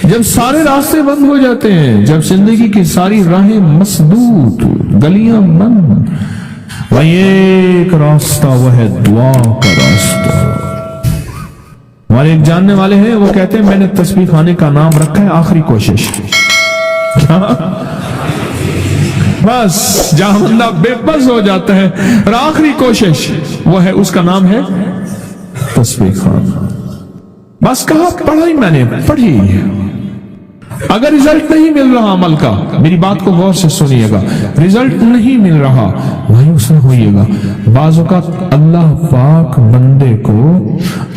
جب سارے راستے بند ہو جاتے ہیں، جب زندگی کی ساری راہیں مسدود، گلیاں بند، وہی ایک راستہ، وہ ہے دعا کا راستہ۔ ہمارے ایک جاننے والے ہیں، وہ کہتے ہیں میں نے تسبیح خانے کا نام رکھا ہے آخری کوشش۔ بس جہاں بندہ بے بس ہو جاتا ہے، اور آخری کوشش وہ ہے، اس کا نام ہے تسبیح خانہ۔ بس کہا پڑھائی میں نے پڑھی، اگر رزلٹ نہیں مل رہا عمل کا، میری بات کو غور سے سنیے گا، رزلٹ نہیں مل رہا، مایوس نہ ہوئیے گا۔ بعض اوقات اللہ پاک بندے کو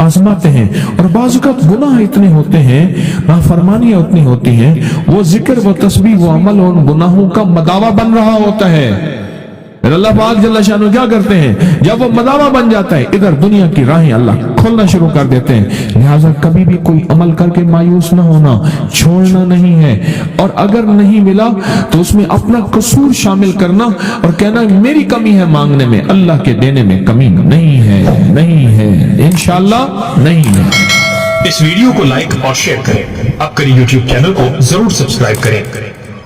آزماتے ہیں، اور بعض اوقات گناہ اتنے ہوتے ہیں، نافرمانیاں اتنی ہوتی ہیں، وہ ذکر، وہ تسبیح، وہ عمل ان گناہوں کا مداوع بن رہا ہوتا ہے۔ پھر اللہ پاک جل شانہ کیا کرتے ہیں، جب وہ مداوع بن جاتا ہے، ادھر دنیا کی راہیں اللہ کھولنا شروع کر دیتے ہیں۔ لہٰذا کبھی بھی کوئی عمل کر کے مایوس نہ ہونا، چھوڑنا نہیں ہے، اور اگر نہیں ملا تو اس میں اپنا قصور شامل کرنا اور کہنا میری کمی ہے مانگنے میں، اللہ کے دینے میں کمی نہیں ہے، نہیں ہے، انشاءاللہ نہیں ہے۔ اس ویڈیو کو لائک اور شیئر کریں، اب کریں یوٹیوب چینل کو ضرور سبسکرائب کریں،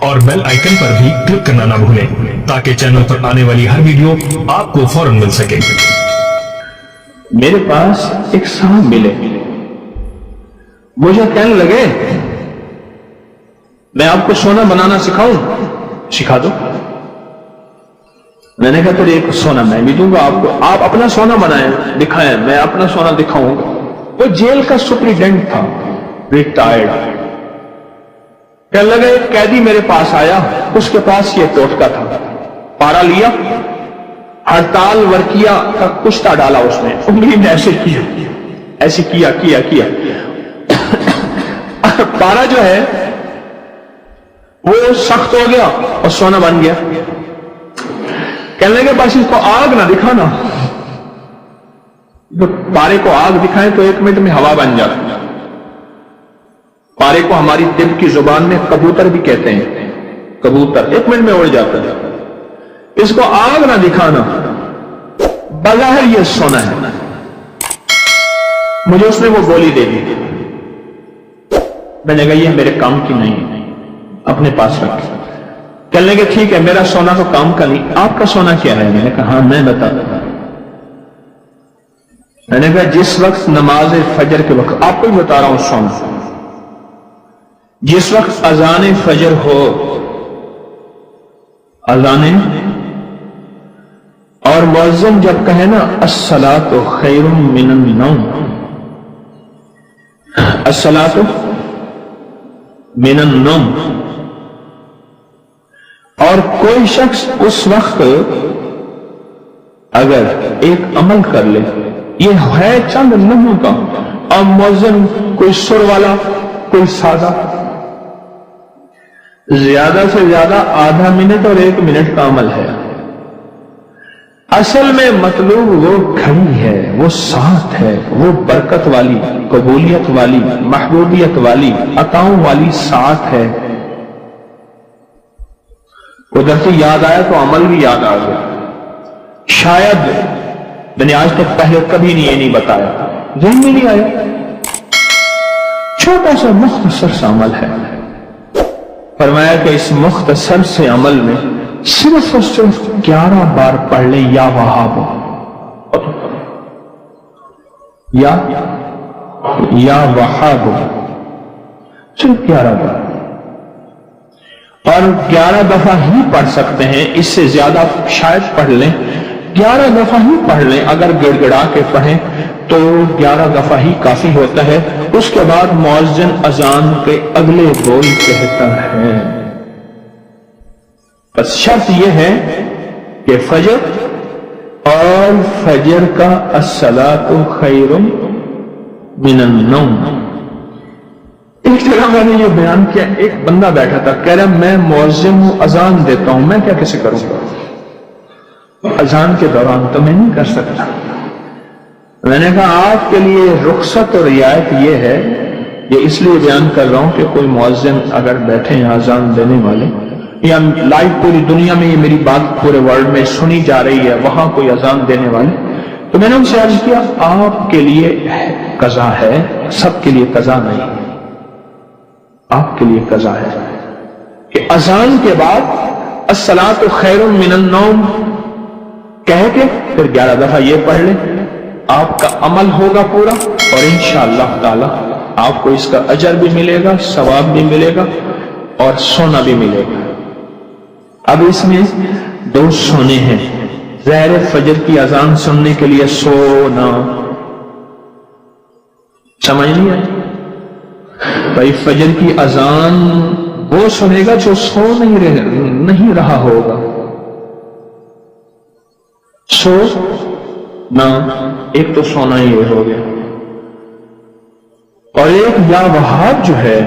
اور بیل آئیکن پر بھی کلک کرنا نہ بھولیں تاکہ چینل پر آنے والی ہر ویڈیو آپ کو فوراً مل سکے۔ میرے پاس ایک صاحب ملے، مجھے کہنے لگے میں آپ کو سونا بنانا سکھاؤں؟ سکھا دو۔ میں نے کہا تو ایک سونا میں بھی دوں گا آپ کو، آپ اپنا سونا بنائیں، دکھائیں، میں اپنا سونا دکھاؤں گا۔ وہ جیل کا سپریڈنٹ تھا، ریٹائرڈ۔ کہنے لگا ایک قیدی میرے پاس آیا، اس کے پاس یہ ٹوٹکا تھا، پارا لیا، ہڑتال ورکیا کا کشتہ ڈالا اس نے، انگلی نے ایسے کیا، ایسے کیا کیا کیا، پارا جو ہے وہ سخت ہو گیا اور سونا بن گیا۔ کہنے لگے بس اس کو آگ نہ دکھانا، پارے کو آگ دکھائیں تو 1 منٹ میں ہوا بن جاتی۔ پارے کو ہماری طب کی زبان میں کبوتر بھی کہتے ہیں، کبوتر 1 منٹ میں اڑ جاتا ہے۔ اس کو آگ نہ دکھانا، بظاہر یہ سونا ہے۔ مجھے اس نے وہ گولی دے دی، میں نے کہا یہ میرے کام کی نہیں، اپنے پاس رکھ۔ کہنے لگے ٹھیک ہے، میرا سونا تو کام کا نہیں، آپ کا سونا کیا ہے؟ میں نے کہا ہاں میں بتاتا ہوں۔ میں نے کہا جس وقت نماز فجر کے وقت، آپ کو ہی بتا رہا ہوں سونا، جس وقت اذان فجر ہو، اذان، اور مؤذن جب کہے نا الصلاۃ خیر من النوم، الصلاۃ من النوم، اور کوئی شخص اس وقت اگر ایک عمل کر لے، یہ ہے چند لمحوں کا، اور مؤذن کوئی سر والا، کوئی سادہ، زیادہ سے زیادہ آدھا منٹ اور 1 منٹ کا عمل ہے۔ اصل میں مطلوب وہ گھڑی ہے، وہ ساتھ ہے، وہ برکت والی، قبولیت والی، محبوبیت والی، عطاؤں والی ساتھ ہے۔ ادھر سے یاد آیا تو عمل بھی یاد آ گیا۔ شاید میں نے آج تک پہلے کبھی یہ نہیں بتایا، ذہن میں نہیں آیا، چھوٹا سا مختصر سا عمل ہے۔ فرمایا کہ اس مختصر سے عمل میں صرف اور صرف 11 بار پڑھ لیں یا وہاب، یا وہاب، صرف 11 بار، اور 11 دفعہ ہی پڑھ سکتے ہیں، اس سے زیادہ شاید پڑھ لیں، 11 دفعہ ہی پڑھ لیں، اگر گڑ گڑا کے پڑھیں تو 11 دفعہ ہی کافی ہوتا ہے۔ اس کے بعد مؤذن اذان کے اگلے بول کہتا ہے۔ بس شرط یہ ہے کہ فجر اور فجر کا الصلاۃ خیر من النوم۔ ایک جگہ میں نے یہ بیان کیا، ایک بندہ بیٹھا تھا، کہہ رہا میں مؤذن ہوں، اذان دیتا ہوں، میں کیا کیسے کروں گا؟ اذان کے دوران تو میں نہیں کر سکتا۔ میں نے کہا آپ کے لیے رخصت اور رعایت یہ ہے، یہ اس لیے بیان کر رہا ہوں کہ کوئی مؤذن اگر بیٹھے ہیں اذان دینے والے، یا لائیو پوری دنیا میں یہ میری بات پورے ورلڈ میں سنی جا رہی ہے، وہاں کوئی اذان دینے والے، تو میں نے ان سے عرض کیا آپ کے لیے قضا ہے، سب کے لیے قضا نہیں۔ آپ کے لیے قضا ہے کہ اذان کے بعد الصلاۃ خیر من النوم کہہ کے پھر 11 دفعہ یہ پڑھ لیں، آپ کا عمل ہوگا پورا، اور انشاءاللہ تعالی آپ کو اس کا اجر بھی ملے گا، ثواب بھی ملے گا، اور سونا بھی ملے گا۔ اب اس میں 2 سونے ہیں۔ ظاہر فجر کی اذان سننے کے لیے سونا، سمجھ نہیں آئی؟ بھائی فجر کی اذان وہ سنے گا جو سو نہیں رہا ہوگا۔ سو نہ، ایک تو سونا ہی ہو گیا، اور ایک یا وہاب جو ہے،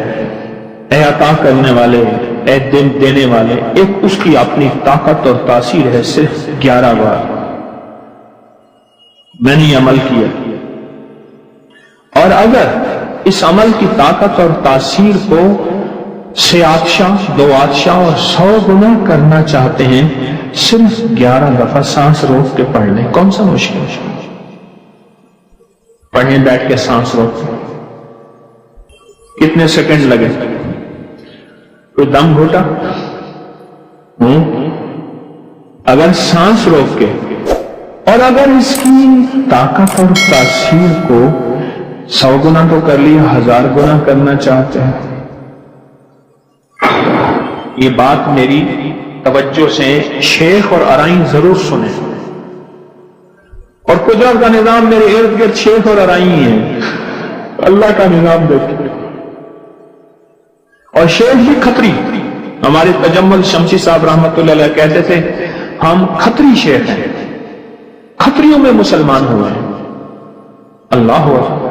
اے عطا کرنے والے، اے دن دینے والے، ایک اس کی اپنی طاقت اور تاثیر ہے صرف 11 بار میں نے عمل کیا، اور اگر اس عمل کی طاقت اور تاثیر کو 6 آتشاں 2 آتشاں اور 100 گنا کرنا چاہتے ہیں، صرف 11 دفعہ سانس روک کے پڑھ لیں۔ کون سا مشکل ہے؟ پڑھیں بیٹھ کے سانس روک، کتنے سیکنڈ لگے؟ کوئی دم گھوٹا؟ اگر سانس روک کے، اور اگر اس کی طاقت اور تاثیر کو 100 گنا تو کر لیا، 1000 گنا کرنا چاہتے ہیں، یہ بات میری توجہ سے شیخ اور ارائیں ضرور سنیں، اور قدرت کا نظام میرے ارد گرد شیخ اور ارائیں ہیں، اللہ کا نظام دیکھیں۔ اور شیخ بھی کھتری، ہمارے تجمل شمسی صاحب رحمت اللہ علیہ کہتے تھے ہم کھتری شیخ ہیں، کھتریوں میں مسلمان ہوئے ہیں۔ اللہ اکبر۔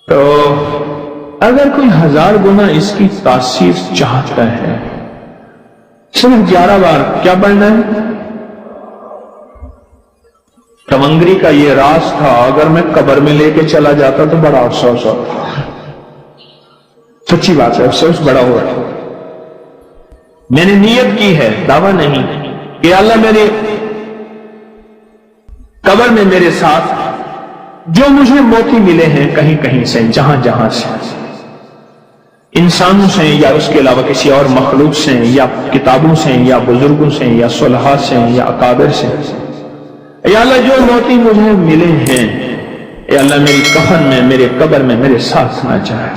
تو اگر کوئی 1000 گنا اس کی تاثیر چاہتا ہے، صرف 11 بار کیا پڑھنا ہے؟ کمنگری کا یہ راز تھا، اگر میں قبر میں لے کے چلا جاتا تو بڑا افسوس ہوتا، سچی بات ہے، افسوس بڑا ہوا۔ میں نے نیت کی ہے، دعویٰ نہیں، کہ اللہ میرے قبر میں میرے ساتھ جو مجھے موتی ملے ہیں کہیں کہیں سے، جہاں جہاں سے، انسانوں سے یا اس کے علاوہ کسی اور مخلوق سے، یا کتابوں سے، یا بزرگوں سے، یا صلحاء سے، یا اکابر سے، یا اللہ جو موتی مجھے ملے ہیں، یا اللہ میری کفن میں، میرے قبر میں میرے ساتھ نہ جائے،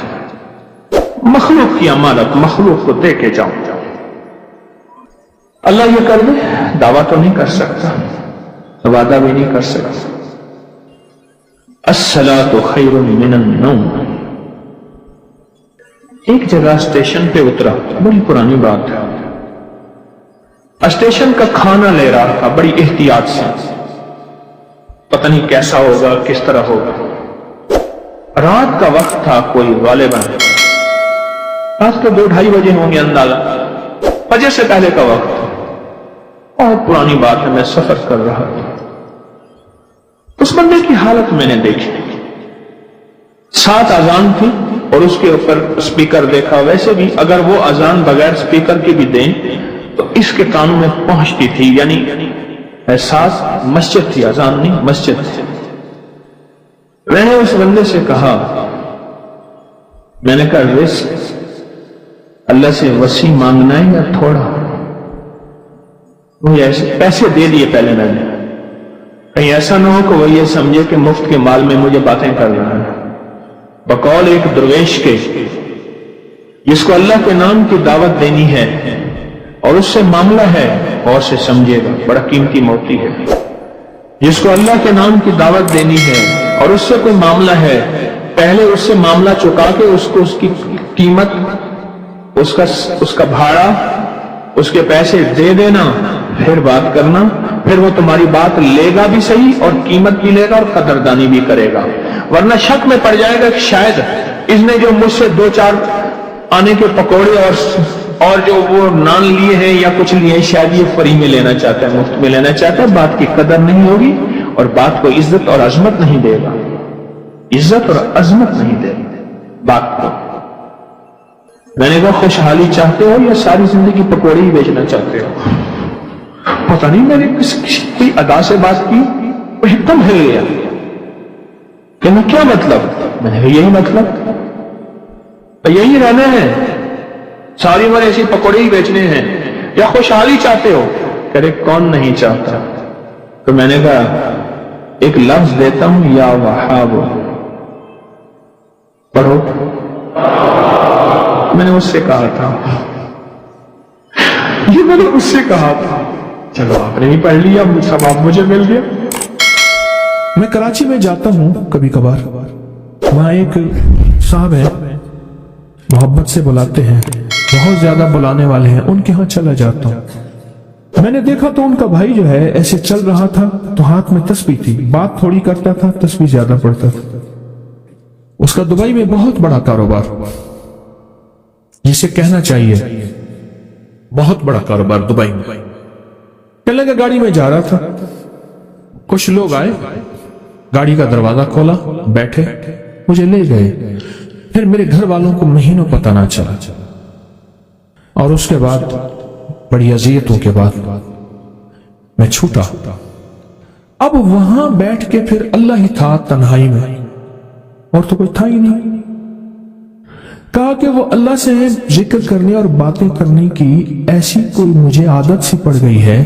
مخلوق کی امانت مخلوق کو دے کے جاؤں۔ اللہ یہ کر دے، دعویٰ تو نہیں کر سکتا، وعدہ بھی نہیں کر سکتا۔ الصلاۃ خیر من النوم۔ ایک جگہ اسٹیشن پہ اترا، بڑی پرانی بات ہے، اسٹیشن کا کھانا لے رہا تھا بڑی احتیاط سے، پتہ نہیں کیسا ہوگا، کس طرح ہوگا۔ رات کا وقت تھا، کوئی غالباً رات کے 2-2:30 بجے ہوں گے اندازہ، فجر سے پہلے کا وقت، بہت پرانی بات ہے، میں سفر کر رہا تھا۔ اس بندے کی حالت میں نے دیکھی، ساتھ اذان تھی اور اس کے اوپر اسپیکر دیکھا، ویسے بھی اگر وہ اذان بغیر اسپیکر کی بھی دیں تو اس کے کانوں میں پہنچتی تھی، یعنی احساس مسجد تھی، اذان نہیں مسجد تھی۔ میں نے اس بندے سے کہا، میں نے کہا رزق اللہ سے وسیع مانگنا ہے یا تھوڑا؟ وہ ایسے پیسے دے دیے پہلے میں نے، کہیں ایسا نہ ہو کہ وہ یہ سمجھے کہ مفت کے مال میں مجھے باتیں کر رہا ہے۔ بقول ایک درویش کے، جس کو اللہ کے نام کی دعوت دینی ہے اور اس سے معاملہ ہے، اور سے سمجھے گا، بڑا قیمتی موتی ہے۔ جس کو اللہ کے نام کی دعوت دینی ہے اور اس سے کوئی معاملہ ہے، پہلے اس سے معاملہ چکا کے اس کو اس کی قیمت، اس کا بھاڑا، اس کے پیسے دے دینا، پھر بات کرنا، پھر وہ تمہاری بات لے گا بھی صحیح اور قیمت بھی لے گا اور قدردانی بھی کرے گا، ورنہ شک میں پڑ جائے گا کہ شاید اس نے جو مجھ سے 2-4 آنے کے پکوڑے اور جو وہ نان لیے ہیں یا کچھ لیے ہیں، شاید یہ فری میں لینا چاہتا ہے، مفت میں لینا چاہتا ہے، بات کی قدر نہیں ہوگی اور بات کو عزت اور عظمت نہیں دے گا، عزت اور عظمت نہیں دے گا بات کو۔ میں نے کہا خوشحالی چاہتے ہو یا ساری زندگی پکوڑے ہی بیچنا چاہتے ہو؟ پتہ نہیں میں نے کوئی ادا سے بات کی، وہ ایک دم ہل گیا کہ میں کیا مطلب؟ میں نے کہا یہی مطلب، یہی رہنا ہے، ساری عمر ایسی پکوڑے ہی بیچنے ہیں، یا خوشحالی چاہتے ہو؟ کہہ رہے کون نہیں چاہتا؟ تو میں نے کہا ایک لفظ دیتا ہوں، یا وہاب، پڑھو۔ میں نے اس سے کہا تھا، یہ میں نے اس سے کہا تھا، چلو آپ نے بھی پڑھ لیا، ثواب مجھے مل گیا۔ میں کراچی میں جاتا ہوں کبھی کبھار، وہاں ایک صاحب ہے، محبت سے بلاتے ہیں، بہت زیادہ بلانے والے ہیں، ان کے ہاں چلا جاتا ہوں۔ میں نے دیکھا تو ان کا بھائی جو ہے ایسے چل رہا تھا تو ہاتھ میں تسبیح تھی، بات تھوڑی کرتا تھا، تسبیح زیادہ پڑھتا تھا۔ اس کا دبئی میں بہت بڑا کاروبار، جسے کہنا چاہیے بہت بڑا کاروبار دبئی میں۔ چلے گا، گاڑی میں جا رہا تھا، کچھ لوگ آئے، گاڑی کا دروازہ کھولا، بیٹھے، مجھے لے گئے۔ پھر میرے گھر والوں کو مہینوں پتہ نہ چلا، اور اس کے بعد بڑی اذیتوں کے بعد میں چھوٹا۔ اب وہاں بیٹھ کے پھر اللہ ہی تھا تنہائی میں، اور تو کوئی تھا ہی نہیں۔ کہا کہ وہ اللہ سے ذکر کرنے اور باتیں کرنے کی ایسی کوئی مجھے عادت سی پڑ گئی ہے،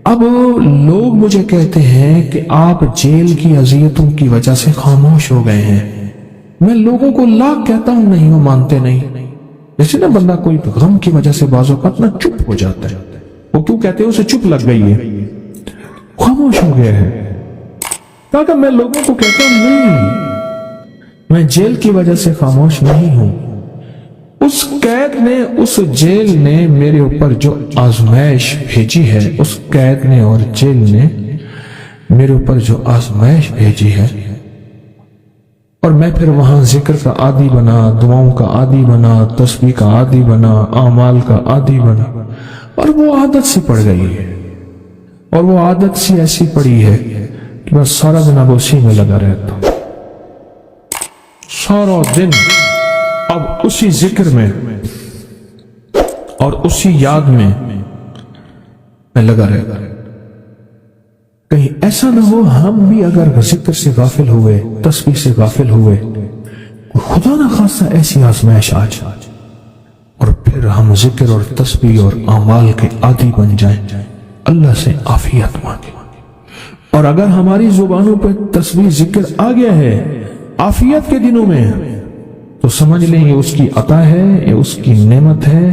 اب لوگ مجھے کہتے ہیں کہ آپ جیل کی اذیتوں کی وجہ سے خاموش ہو گئے ہیں۔ میں لوگوں کو لاکھ کہتا ہوں، نہیں، وہ مانتے نہیں۔ جیسے نا بندہ کوئی غم کی وجہ سے بعض اوقات نہ چپ ہو جاتا ہے، وہ کیوں کہتے ہیں؟ اسے چپ لگ گئی ہے، خاموش ہو گیا ہے۔ کہا کہ میں لوگوں کو کہتا ہوں، نہیں، میں جیل کی وجہ سے خاموش نہیں ہوں۔ اس قید نے، اس جیل نے میرے اوپر جو آزمائش بھیجی ہے، اس قید نے اور جیل نے میرے اوپر جو آزمائش بھیجی ہے، اور میں پھر وہاں ذکر کا عادی بنا، دعاؤں کا عادی بنا، تسبیح کا عادی بنا، اعمال کا عادی بنا، اور وہ عادت سی پڑ گئی ہے، اور وہ عادت سی ایسی پڑی ہے کہ بس سارا دن اب اسی میں لگا رہتا ہوں، سارا دن اب اسی ذکر میں اور اسی یاد میں لگا رہتا ہوں۔ کہیں ایسا نہ ہو ہم بھی اگر ذکر سے غافل ہوئے، تسبیح سے غافل ہوئے، خدا نہ خاصہ ایسی آزمائش آ جائے اور پھر ہم ذکر اور تسبیح اور اعمال کے عادی بن جائیں، اللہ سے عافیت مانگیں۔ اور اگر ہماری زبانوں پہ تسبیح ذکر آ گیا ہے عافیت کے دنوں میں، تو سمجھ لیں یہ اس کی عطا ہے، یہ اس کی نعمت ہے،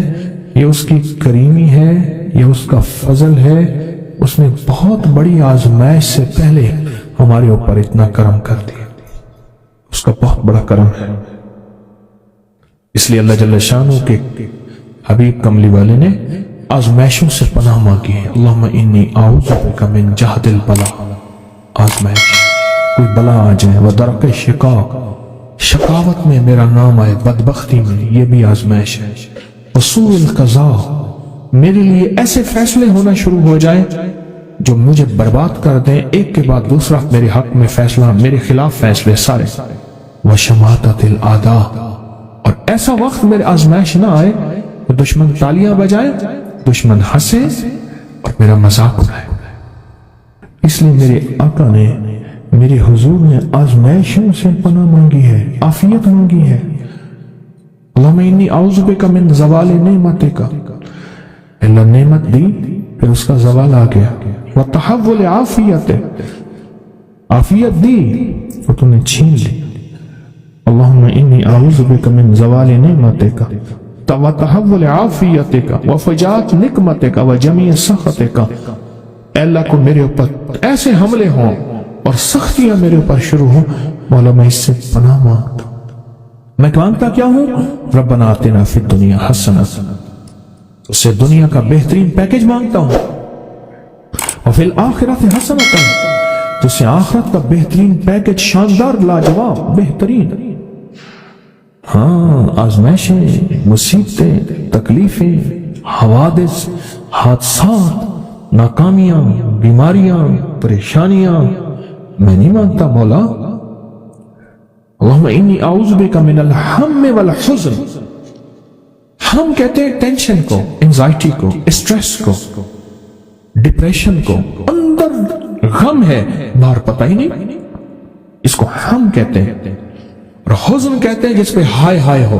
یہ اس کی کریمی ہے، یہ اس کا فضل ہے۔ اس نے بہت بڑی آزمائش سے پہلے ہمارے اوپر اتنا کرم کر دیا، اس کا بہت بڑا کرم ہے۔ اس لیے اللہ جل شانہ کے حبیب کملی والے نے آزمائشوں سے پناہ مانگی ہے۔ اللہم انی اعوذ بک من جہد البلاء، آزمائش، کوئی بلا آ جائے، ودرک الشقاء، شقاوت میں میرا نام آئے، بدبختی میں، یہ بھی آزمائش ہے، وسوء القضاء، میرے لیے ایسے فیصلے ہونا شروع ہو جائے جو مجھے برباد کر دیں، ایک کے بعد دوسرا میرے حق میں فیصلہ، میرے خلاف فیصلے سارے، وشماتت الاعداء، اور ایسا وقت میرے آزمائش نہ آئے کہ دشمن تالیاں بجائے، دشمن ہنسے اور میرا مذاق اڑائے۔ اس لیے میرے آقا نے، میرے حضور نے آزمائشوں سے پناہ مانگی ہے، عافیت مانگی ہے۔ اللہم انی اعوذ بک من زوال نعمتک، اللہ نعمت دی پھر اس کا زوال آ گیا، وتحول عافیت، عافیت دی اور تم نے چھین لی۔ اللہم انی اعوذ بک من زوال نعمتک وتحول عافیتک وفجاءت نقمتک وجمیع سخطک، اے اللہ کو میرے اوپر ایسے حملے ہوں اور سختیاں میرے اوپر شروع ہوں، مولا میں اس سے پناہ مانگتا ہوں۔ میں مانگتا کیا ہوں؟ ربنا آتنا فی الدنیا حسنہ، اس سے دنیا کا بہترین پیکج مانگتا ہوں، اور فی الآخرۃ حسنہ، تو سے آخرت کا بہترین پیکج، شاندار، لاجواب، بہترین۔ ہاں، آزمائشیں، مصیبتیں، تکلیفیں، حوادث، حادثات، ناکامیاں، بیماریاں، پریشانیاں میں نہیں مانگتا مولا۔ اللہم انی اعوذ بک من الہم والحزن، ہم کہتے ہیں ٹینشن کو، انزائٹی کو، اسٹریس کو، ڈپریشن کو، اندر غم ہے باہر پتہ ہی نہیں، اس کو ہم کہتے ہیں، اور حزن کہتے ہیں جس پہ ہائے ہائے ہو،